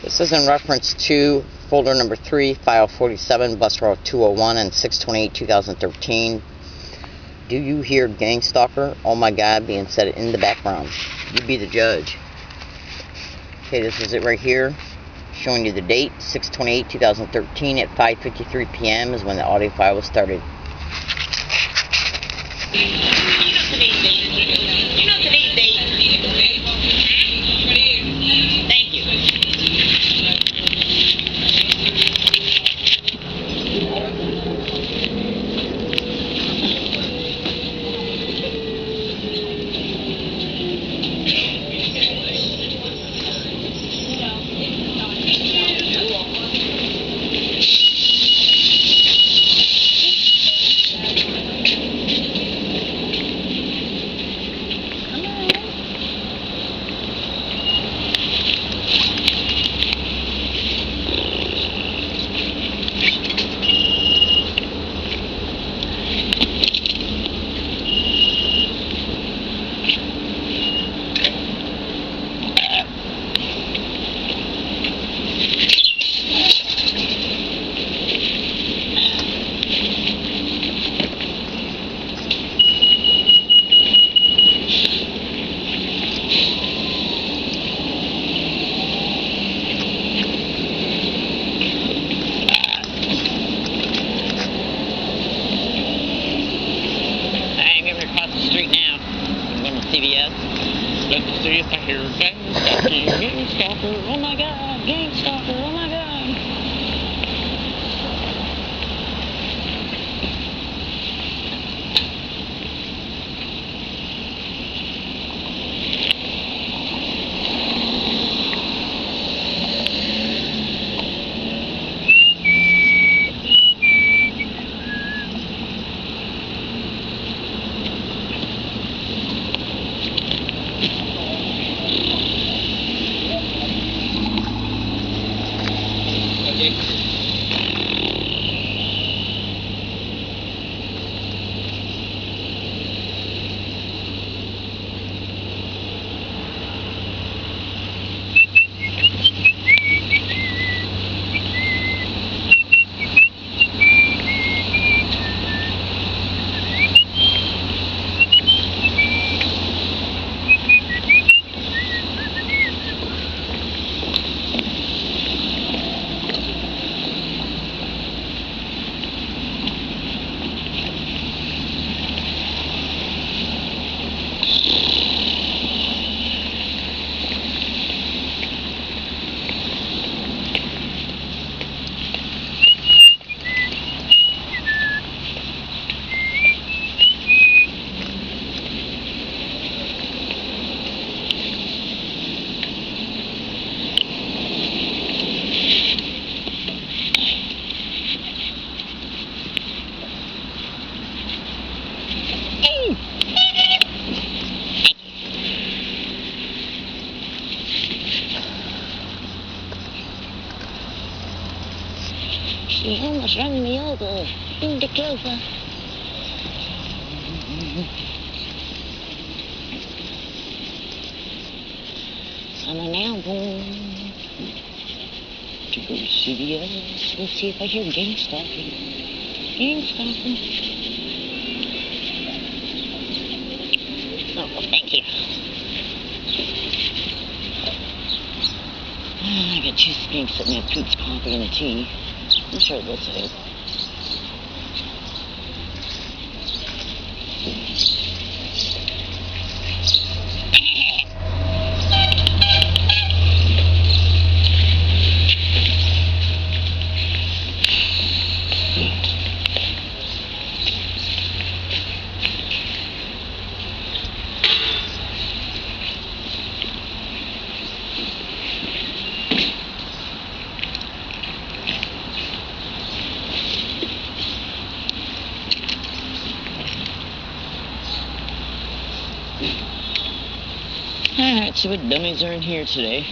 This is in reference to folder number 3, file 47, bus route 201 and 6/28/2013. Do you hear Gangstalker? Oh my God, being said in the background. You be the judge. Okay, this is it right here. Showing you the date, 6/28/2013 at 5:53 p.m. is when the audio file was started. CVS. Let's see if I hear Gangstalking, Gangstalker, oh my God, Gangstalker, oh my God. She's almost running me over. Bend it over. So I'm now going to go to CVS. Let's see if I hear Gangstalking. Gangstalking. Oh, thank you. I got two skinks sitting at Pete's Coffee and Tea. I'm sure this is. Alright, see what dummies are in here today.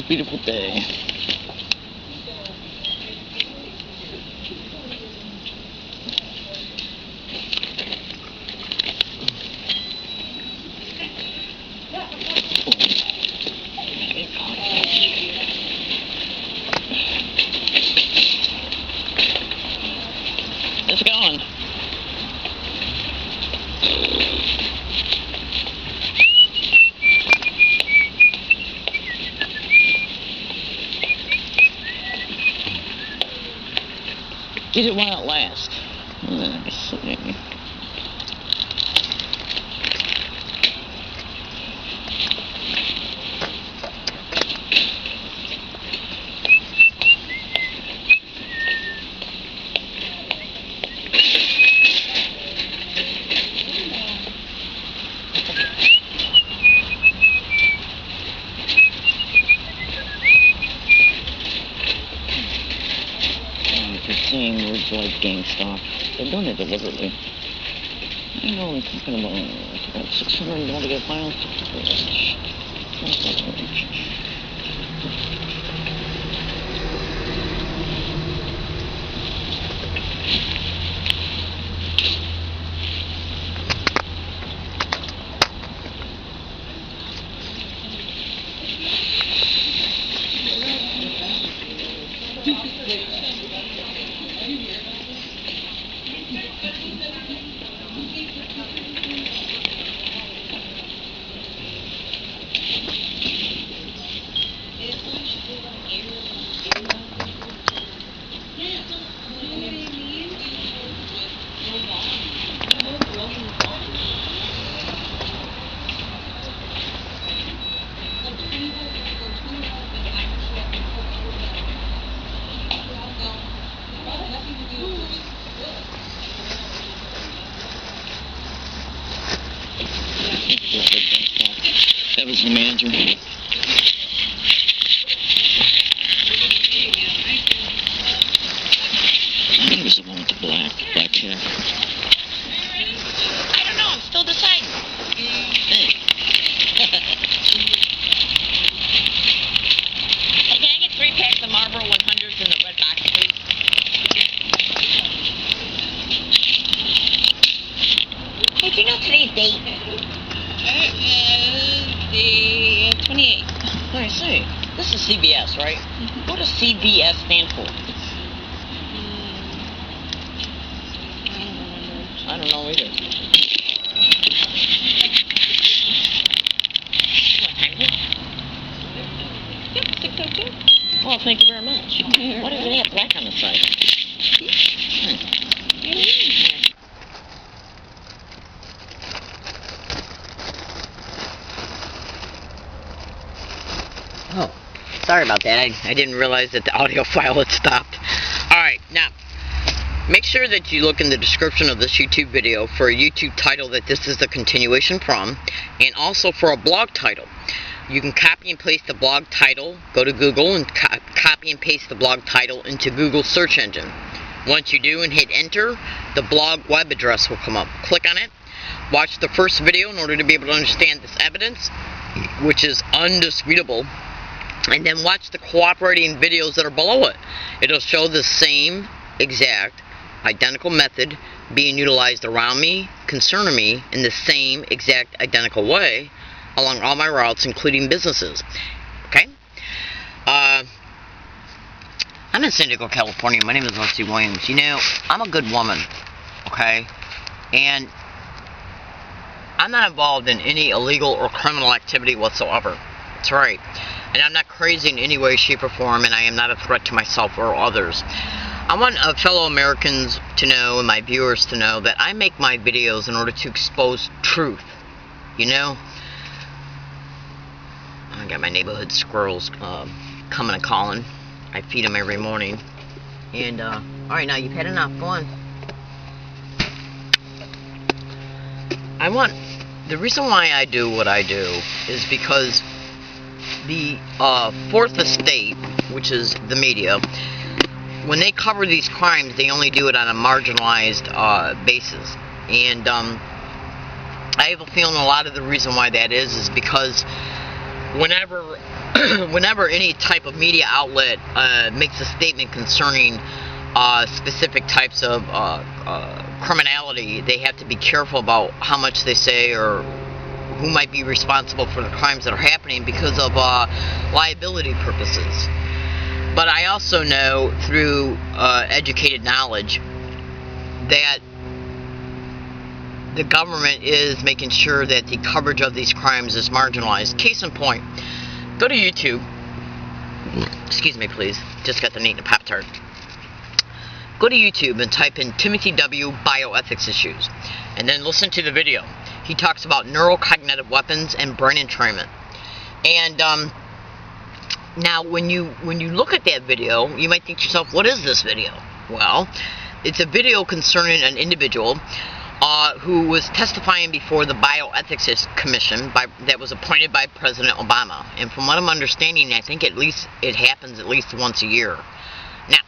a beautiful day. It's going. Get it while it lasts. Let's see. Saying words like GangStalked. They're doing it deliberately. I know I'm talking about 600 altogether files. That was the manager. I think it was the one with the black hair. I don't know, I'm still deciding. Hey, can I get 3 packs of Marlboro 100s in the red box, please? Hey, do you know today's date? It is the 28th. I see. This is CVS, right? Mm-hmm. What does CVS stand for? I don't know either. Yep, 602. Well, thank you very much. What does it have black on the side? Oh, sorry about that. I didn't realize that the audio file had stopped. Alright, now, make sure that you look in the description of this YouTube video for a YouTube title that this is a continuation from, and also for a blog title. You can copy and paste the blog title, go to Google and copy and paste the blog title into Google search engine. Once you do and hit enter, the blog web address will come up. Click on it, watch the first video in order to be able to understand this evidence, which is undisputable. And then watch the cooperating videos that are below it. It'll show the same exact identical method being utilized around me, concerning me, in the same exact identical way along all my routes, including businesses. Okay? I'm in San Diego, California. My name is Leslie Williams. You know, I'm a good woman. Okay? And I'm not involved in any illegal or criminal activity whatsoever. That's right. And I'm not crazy in any way, shape, or form, and I am not a threat to myself or others. I want fellow Americans to know, and my viewers to know, that I make my videos in order to expose truth. You know? I got my neighborhood squirrels coming and calling. I feed them every morning. And, alright, now you've had enough. Go on. The reason why I do what I do is because the fourth estate, which is the media, when they cover these crimes, they only do it on a marginalized basis. And I have a feeling a lot of the reason why that is because whenever whenever any type of media outlet makes a statement concerning specific types of criminality, they have to be careful about how much they say or who might be responsible for the crimes that are happening because of liability purposes. But I also know through educated knowledge that the government is making sure that the coverage of these crimes is marginalized. Case in point, go to YouTube. Excuse me, please. Just got the eating a Pop-Tart. Go to YouTube and type in Timothy W. bioethics issues, and then listen to the video. He talks about neurocognitive weapons and brain entrainment. And now, when you look at that video, you might think to yourself, "What is this video?" Well, it's a video concerning an individual who was testifying before the Bioethics Commission that was appointed by President Obama. And from what I'm understanding, I think it happens at least once a year. Now,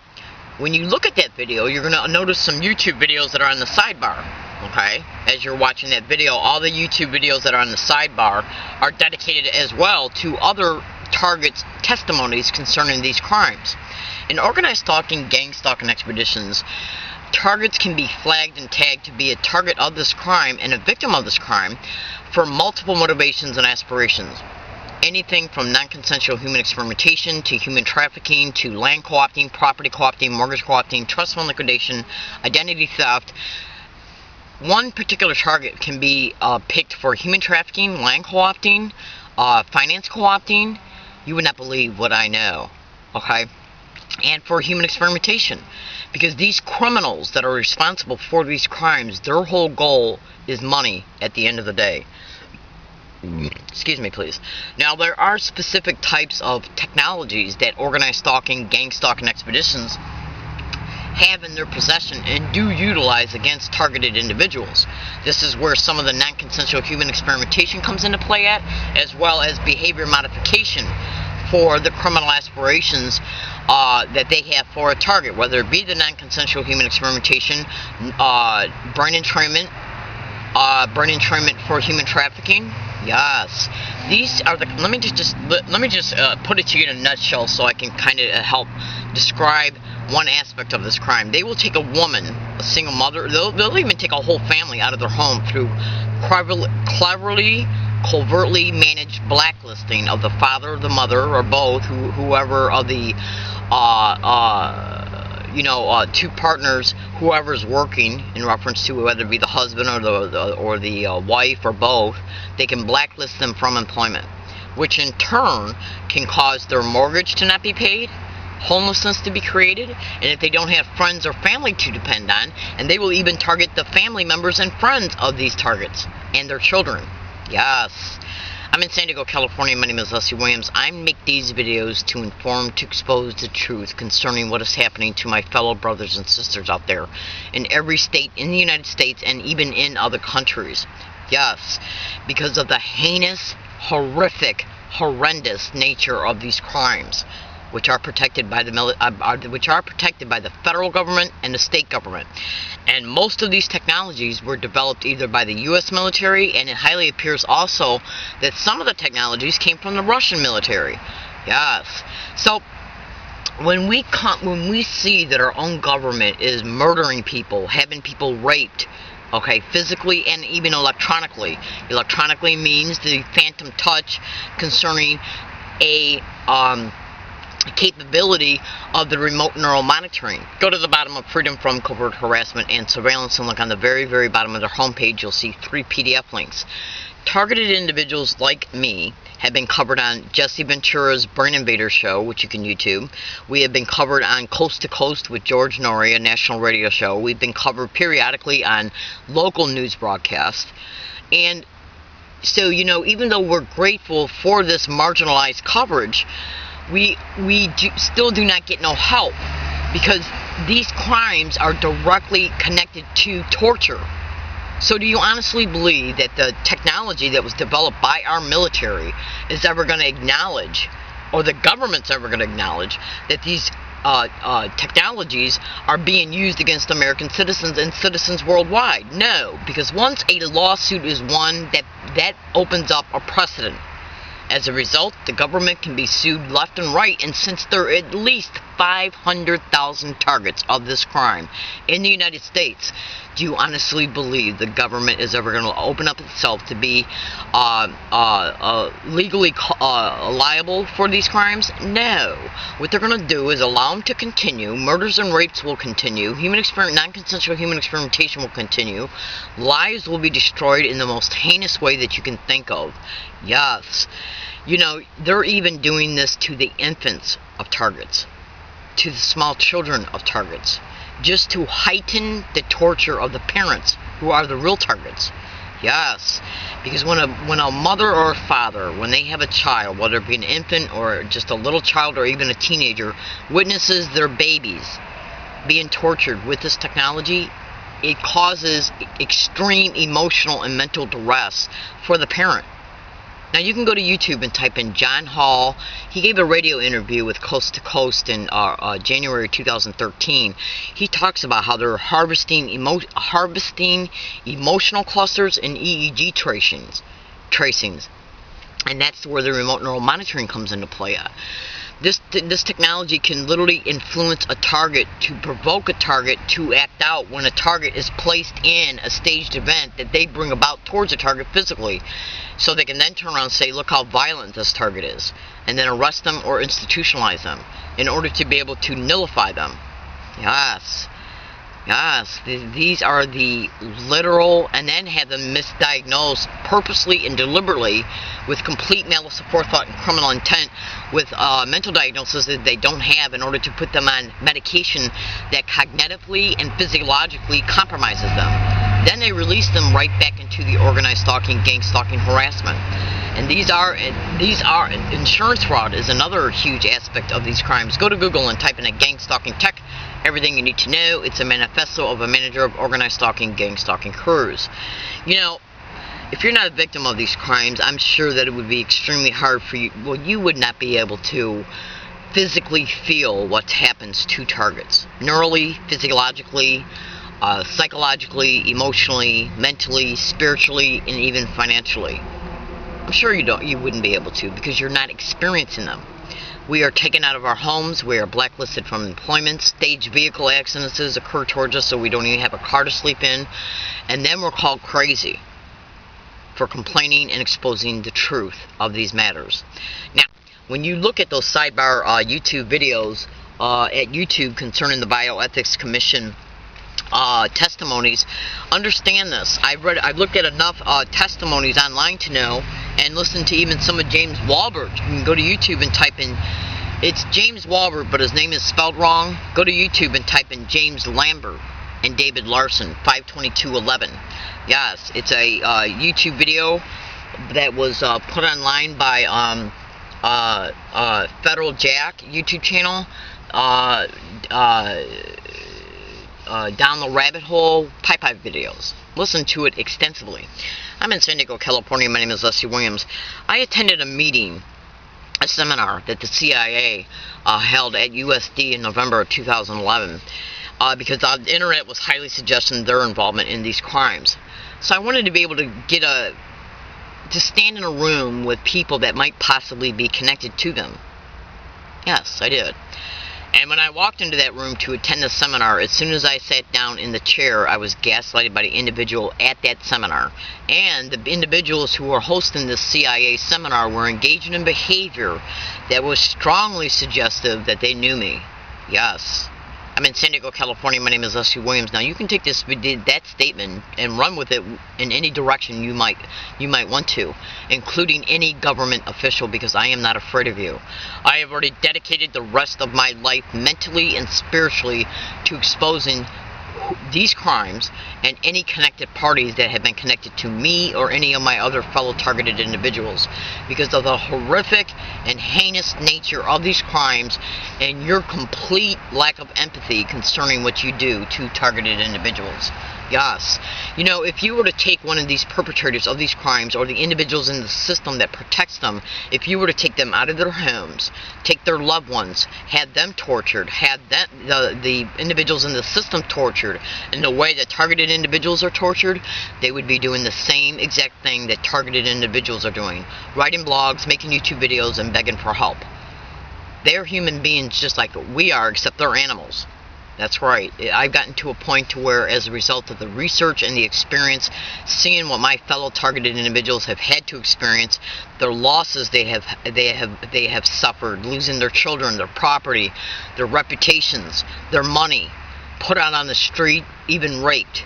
when you look at that video, you're going to notice some YouTube videos that are on the sidebar. Okay? As you're watching that video, all the YouTube videos that are on the sidebar are dedicated as well to other targets' testimonies concerning these crimes. In organized stalking, gang stalking expeditions, targets can be flagged and tagged to be a target of this crime and a victim of this crime for multiple motivations and aspirations. Anything from non-consensual human experimentation to human trafficking to land co-opting, property co-opting, mortgage co-opting, trust fund liquidation, identity theft. One particular target can be picked for human trafficking, land co-opting, finance co-opting. You would not believe what I know. Okay? And for human experimentation. Because these criminals that are responsible for these crimes, their whole goal is money at the end of the day. Excuse me, please. Now, there are specific types of technologies that organized stalking, gang stalking expeditions have in their possession and do utilize against targeted individuals. This is where some of the non-consensual human experimentation comes into play at, as well as behavior modification for the criminal aspirations that they have for a target, whether it be the non-consensual human experimentation, brain entrainment for human trafficking. Yes, these are the. Let me just put it to you in a nutshell, so I can kind of help describe one aspect of this crime. They will take a woman, a single mother. They'll even take a whole family out of their home through covertly managed blacklisting of the father, the mother, or both, whoever of the two partners, whoever's working, in reference to whether it be the husband or the wife or both. They can blacklist them from employment, which in turn can cause their mortgage to not be paid, homelessness to be created, and if they don't have friends or family to depend on, and they will even target the family members and friends of these targets and their children. Yes. I'm in San Diego, California. My name is Leslie Williams. I make these videos to inform, to expose the truth concerning what is happening to my fellow brothers and sisters out there in every state in the United States and even in other countries. Yes, because of the heinous, horrific, horrendous nature of these crimes, which are protected by the federal government and the state government. And most of these technologies were developed either by the U.S. military, and it highly appears also that some of the technologies came from the Russian military. Yes. So when we see that our own government is murdering people, having people raped, okay, physically and even electronically. Electronically means the phantom touch concerning a capability of the remote neural monitoring. Go to the bottom of Freedom from Covert Harassment and Surveillance and look on the very, very bottom of their homepage. You'll see 3 PDF links. Targeted individuals like me have been covered on Jesse Ventura's Brain Invader show, which you can YouTube. We have been covered on Coast to Coast with George Norrie, a national radio show. We've been covered periodically on local news broadcasts. And so, even though we're grateful for this marginalized coverage, we still do not get no help, because these crimes are directly connected to torture. So do you honestly believe that the technology that was developed by our military is ever going to acknowledge, or the government's ever going to acknowledge, that these technologies are being used against American citizens and citizens worldwide? No, because once a lawsuit is won, that opens up a precedent. As a result, the government can be sued left and right, and since there are at least 500,000 targets of this crime in the United States, do you honestly believe the government is ever going to open up itself to be legally liable for these crimes? No. What they're going to do is allow them to continue. Murders and rapes will continue. Non-consensual human experimentation will continue. Lives will be destroyed in the most heinous way that you can think of. Yes. You know, they're even doing this to the infants of targets, to the small children of targets, just to heighten the torture of the parents who are the real targets. Yes, because when a mother or a father, when they have a child, whether it be an infant or just a little child or even a teenager, witnesses their babies being tortured with this technology, it causes extreme emotional and mental duress for the parent. Now, you can go to YouTube and type in John Hall. He gave a radio interview with Coast to Coast in January 2013. He talks about how they're harvesting emotional clusters and EEG tracings. And that's where the remote neural monitoring comes into play at. This technology can literally influence a target, to provoke a target to act out when a target is placed in a staged event that they bring about towards a target physically. So they can then turn around and say, look how violent this target is, and then arrest them or institutionalize them in order to be able to nullify them. Yes. Yes, these are the literal, and then have them misdiagnosed purposely and deliberately with complete malice aforethought and criminal intent, with mental diagnosis that they don't have, in order to put them on medication that cognitively and physiologically compromises them. Then they release them right back into the organized stalking, gang stalking, harassment. And these are insurance fraud is another huge aspect of these crimes. Go to Google and type in a gang stalking tech. Everything you need to know. It's a manifesto of a manager of organized stalking, gang stalking crews. You know, if you're not a victim of these crimes, I'm sure that it would be extremely hard for you. Well, you would not be able to physically feel what happens to targets. Neurally, physiologically, psychologically, emotionally, mentally, spiritually, and even financially. I'm sure you wouldn't be able to, because you're not experiencing them. We are taken out of our homes. We are blacklisted from employment. Staged vehicle accidents occur towards us, so we don't even have a car to sleep in. And then we're called crazy for complaining and exposing the truth of these matters. Now, when you look at those sidebar YouTube videos at YouTube concerning the Bioethics Commission testimonies, understand this. I've looked at enough testimonies online to know, and listened to even some of James Walbert. You can go to YouTube and type in, it's James Walbert, but his name is spelled wrong. Go to YouTube and type in James Lambert and David Larson, 52211. Yes, it's a YouTube video that was put online by Federal Jack YouTube channel. Down the rabbit hole pipe videos. Listen to it extensively. I'm in San Diego, California. My name is Leslie Williams. I attended a seminar that the CIA held at USD in November of 2011 because the internet was highly suggesting their involvement in these crimes. So I wanted to be able to to stand in a room with people that might possibly be connected to them. Yes, I did. And when I walked into that room to attend the seminar, as soon as I sat down in the chair, I was gaslighted by the individual at that seminar. And the individuals who were hosting this CIA seminar were engaging in behavior that was strongly suggestive that they knew me. Yes. I'm in San Diego, California. My name is Leslie Williams. Now, you can take that statement and run with it in any direction you might want to, including any government official, because I am not afraid of you. I have already dedicated the rest of my life mentally and spiritually to exposing these crimes and any connected parties that have been connected to me or any of my other fellow targeted individuals, because of the horrific and heinous nature of these crimes and your complete lack of empathy concerning what you do to targeted individuals. Yes. You know, if you were to take one of these perpetrators of these crimes, or the individuals in the system that protects them, if you were to take them out of their homes, take their loved ones, had them tortured, had the individuals in the system tortured, tortured. And the way that targeted individuals are tortured, they would be doing the same exact thing that targeted individuals are doing. Writing blogs, making YouTube videos, and begging for help. They're human beings just like we are, except they're animals. That's right. I've gotten to a point to where, as a result of the research and the experience, seeing what my fellow targeted individuals have had to experience, their losses they have suffered, losing their children, their property, their reputations, their money, put out on the street, even raped.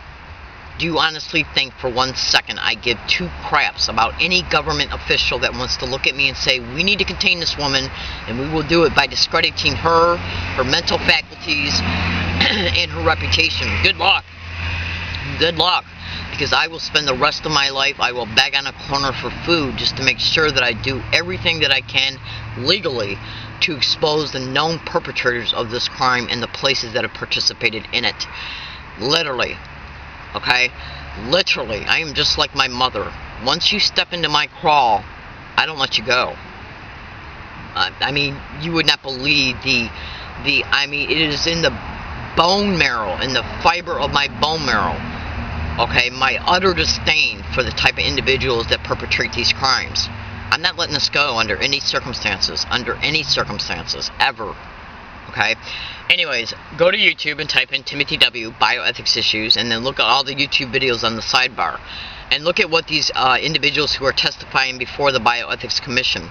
Do you honestly think for 1 second I give two craps about any government official that wants to look at me and say, we need to contain this woman, and we will do it by discrediting her, her mental faculties, and her reputation? Good luck. Good luck. Because I will spend the rest of my life, I will beg on a corner for food just to make sure that I do everything that I can legally to expose the known perpetrators of this crime and the places that have participated in it. Literally. Okay? Literally. I am just like my mother. Once you step into my crawl, I don't let you go. I mean, you would not believe I mean, it is in the bone marrow, in the fiber of my bone marrow. Okay? My utter disdain for the type of individuals that perpetrate these crimes. I'm not letting this go under any circumstances. Under any circumstances. Ever. Okay? Anyways, go to YouTube and type in Timothy W. Bioethics Issues, and then look at all the YouTube videos on the sidebar. And look at what these individuals who are testifying before the Bioethics Commission.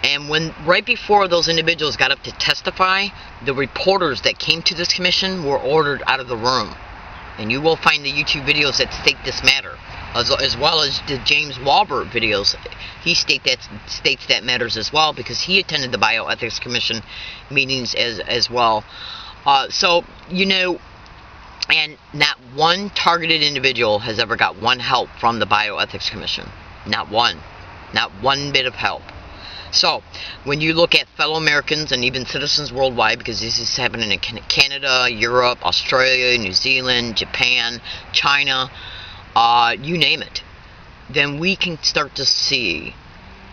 And when right before those individuals got up to testify, the reporters that came to this commission were ordered out of the room. And you will find the YouTube videos that state this matter, as well as the James Walbert videos. He states that matters as well, because he attended the Bioethics Commission meetings as well. So, you know, and not one targeted individual has ever got one help from the Bioethics Commission. Not one. Not one bit of help. So, when you look at fellow Americans and even citizens worldwide, because this is happening in Canada, Europe, Australia, New Zealand, Japan, China, you name it, then we can start to see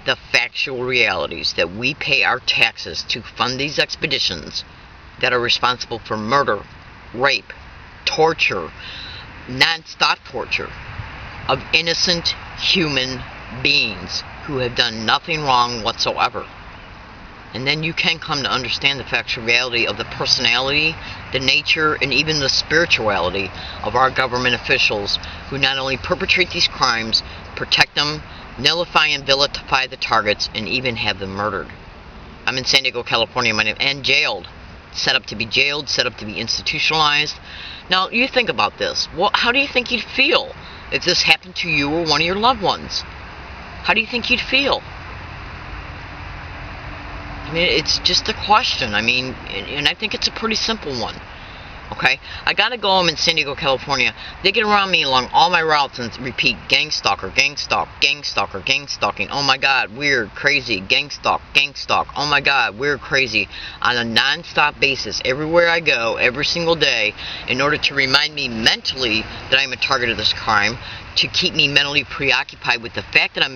the factual realities that we pay our taxes to fund these expeditions that are responsible for murder, rape, torture, non-stop torture of innocent human beings who have done nothing wrong whatsoever. And then you can come to understand the factual reality of the personality, the nature, and even the spirituality of our government officials who not only perpetrate these crimes, protect them, nullify and vilify the targets, and even have them murdered. I'm in San Diego, California, and jailed. Set up to be jailed, set up to be institutionalized. Now, you think about this. Well, how do you think you'd feel if this happened to you or one of your loved ones? How do you think you'd feel? I mean, it's just a question. I mean, and I think it's a pretty simple one. Okay? I gotta go home in San Diego, California. They get around me along all my routes and repeat gangstalker, gangstalk, gangstalker, gangstalking. Oh my god, weird, crazy, gangstalk, gangstalk. Oh my god, weird, crazy. On a non-stop basis, everywhere I go, every single day, in order to remind me mentally that I'm a target of this crime, to keep me mentally preoccupied with the fact that I'm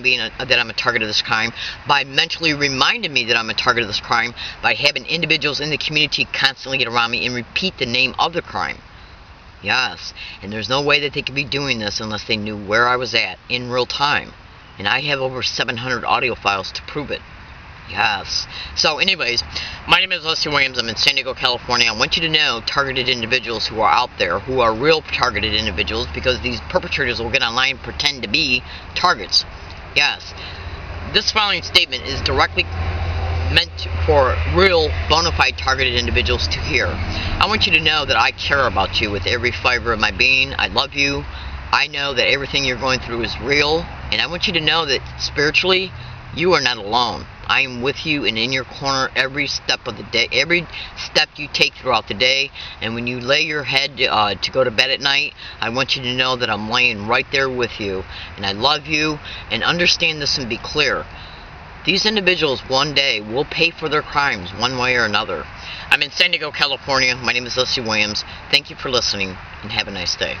a target of this crime, by mentally reminding me that I'm a target of this crime, by having individuals in the community constantly get around me and repeat the name of the crime. Yes, and there's no way that they could be doing this unless they knew where I was at in real time. And I have over 700 audio files to prove it. Yes. So anyways, my name is Leslie Williams. I'm in San Diego, California. I want you to know targeted individuals who are out there, who are real targeted individuals, because these perpetrators will get online and pretend to be targets. Yes. This following statement is directly meant for real, bona fide targeted individuals to hear. I want you to know that I care about you with every fiber of my being. I love you. I know that everything you're going through is real. And I want you to know that spiritually, you are not alone. I am with you and in your corner every step of the day, every step you take throughout the day. And when you lay your head to go to bed at night, I want you to know that I'm laying right there with you. And I love you. And understand this and be clear. These individuals one day will pay for their crimes one way or another. I'm in San Diego, California. My name is Leslie Williams. Thank you for listening and have a nice day.